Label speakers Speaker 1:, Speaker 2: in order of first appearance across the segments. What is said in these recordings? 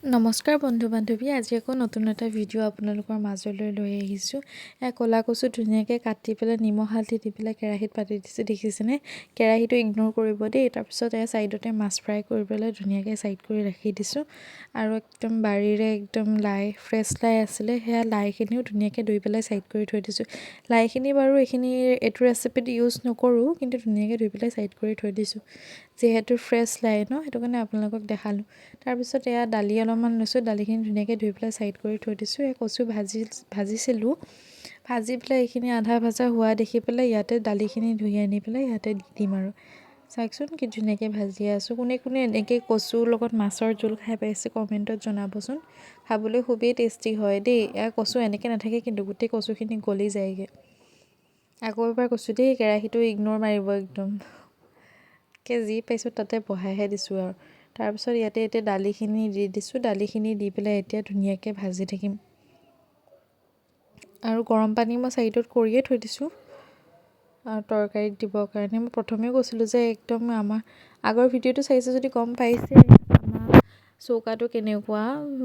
Speaker 1: নমস্কাৰ বন্ধু বান্ধৱী, আজি আকৌ নতুন এটা ভিডিঅ' আপোনালোকৰ মাজলৈ লৈ আহিছোঁ। ক'লা কচু ধুনীয়াকৈ কাটি পেলাই নিমখ হালধি দি পেলাই কেৰাহীত পাতি দিছোঁ, দেখিছেনে? কেৰাহীটো ইগন'ৰ কৰিব দেই। তাৰপিছত ছাইডতে মাছ ফ্ৰাই কৰি পেলাই ধুনীয়াকৈ ছাইড কৰি ৰাখি দিছোঁ। আৰু একদম বাৰীৰে একদম লাই, ফ্ৰেছ লাই আছিলে, সেয়া লাইখিনিও ধুনীয়াকৈ ধুই পেলাই ছাইড কৰি থৈ দিছোঁ। লাইখিনি বাৰু এইটো ৰেচিপিত ইউজ নকৰোঁ, কিন্তু ধুনীয়াকৈ ধুই পেলাই ছাইড কৰি থৈ দিছোঁ। যিহেতু ফ্ৰেছ লাই ন, সেইটো কাৰণে আপোনালোকক দেখালোঁ। তাৰপিছত দালি অলপমান লৈছোঁ, দালিখিনি ধুনীয়াকৈ ধুই পেলাই ছাইড কৰি থৈ দিছোঁ। কচু ভাজিছিলোঁ, ভাজি পেলাই এইখিনি আধা ভজা হোৱা দেখি পেলাই ইয়াতে দালিখিনি ধুই আনি পেলাই ইয়াতে দি দিম। আৰু চাওকচোন কি ধুনীয়াকৈ ভাজি আছোঁ। কোনে কোনে এনেকৈ কচুৰ লগত মাছৰ জোল খাই পাইছে কমেণ্টত জনাবচোন। খাবলৈ খুবেই টেষ্টি হয় দেই। কচু এনেকৈ নাথাকে, কিন্তু গোটেই কচুখিনি গলি যায়গৈ। আকৌ এবাৰ কৈছোঁ দেই, কেৰাহীটো ইগন'ৰ মাৰিব একদম। যি পাইছোঁ তাতে বহাইহে দিছোঁ। আৰু তাৰপিছত এতিয়া দালিখিনি দি দিছোঁ। দালিখিনি দি পেলাই এতিয়া ধুনীয়াকৈ ভাজি থাকিম। আৰু গৰম পানী মই চাইডত কৰিয়ে থৈ দিছোঁ আৰু তৰকাৰীত দিবৰ কাৰণে। মই প্ৰথমেও কৈছিলোঁ যে একদম আমাৰ আগৰ ভিডিঅ'টো চাইছে যদি গম পাইছে আমাৰ চৌকাটো কেনেকুৱা,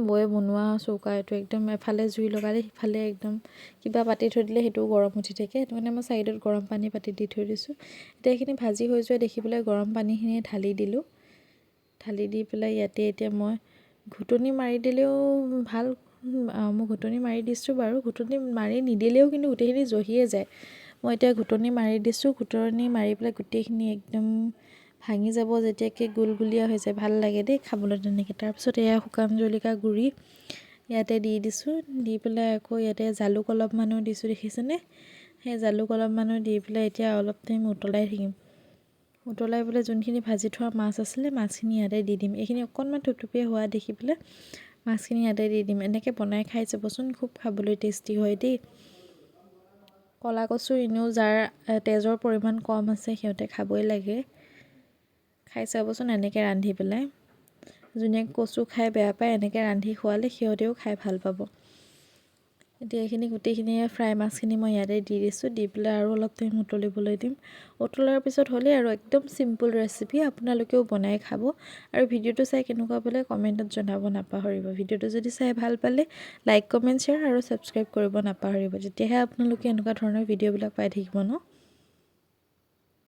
Speaker 1: বৌয়ে বনোৱা চৌকা এইটো। একদম এফালে জুই লগালে সিফালে একদম কিবা পাতি থৈ দিলে সেইটোও গৰম উঠি থাকে। সেইটো কাৰণে মই চাইডত গৰম পানী পাতি দি থৈ দিছোঁ। এতিয়া এইখিনি ভাজি হৈ যোৱা দেখি পেলাই গৰম পানীখিনি ঢালি দিলোঁ। ঢালি দি পেলাই এতিয়া মই ঘুটনি মাৰি দিলেও ভাল। মই ঘুটনি মাৰি দিছোঁ বাৰু। ঘুটনি মাৰি নিদিলেও কিন্তু গোটেইখিনি জহিয়ে যায়। মই এতিয়া ঘুটনি মাৰি দিছোঁ। ঘুটনি মাৰি পেলাই গোটেইখিনি একদম ভাঙি যাব, যেতিয়াকৈ গুলগুলীয়া হৈ যায়। ভাল লাগে দেই খাবলৈ তেনেকৈ। তাৰপিছত শুকান জলকীয়া গুড়ি ইয়াতে দি দিছোঁ। দি পেলাই আকৌ ইয়াতে জালুক অলপমানো দিছোঁ, দেখিছেনে? সেই জালুক অলপমানো দি পেলাই এতিয়া অলপ টাইম উতলাই থাকিম। উতলাই পেলাই যোনখিনি ভাজি থোৱা মাছ আছিলে, মাছখিনি ইয়াতে দি দিম। এইখিনি অকণমান থুপথুপীয়া হোৱা দেখি পেলাই মাছখিনি ইয়াতে দি দিম। এনেকৈ বনাই খাই চাবচোন, খুব খাবলৈ টেষ্টি হয় দেই। ক'লা কচু এনেও যাৰ তেজৰ পৰিমাণ কম আছে সিহঁতে খাবই লাগে। খাই চাবচোন এনেকৈ ৰান্ধি পেলাই। যোনে কচু খাই বেয়া পায়, এনেকৈ ৰান্ধি খোৱালে সিহঁতেও খাই ভাল পাব। এতিয়া এইখিনি গোটেইখিনি ফ্ৰাই মাছখিনি মই ইয়াতে দি দিছোঁ। দি পেলাই আৰু অলপ টাইম উতলিবলৈ দিম। উতলাৰ পিছত হ'লেই আৰু একদম চিম্পুল ৰেচিপি। আপোনালোকেও বনাই খাব। আৰু ভিডিঅ'টো চাই কেনেকুৱা পালে কমেণ্টত জনাব নাপাহৰিব। ভিডিঅ'টো যদি চাই ভাল পালে লাইক, কমেণ্ট, শ্বেয়াৰ আৰু ছাবস্ক্ৰাইব কৰিব নাপাহৰিব। তেতিয়াহে আপোনালোকে এনেকুৱা ধৰণৰ ভিডিঅ'বিলাক পাই থাকিব ন।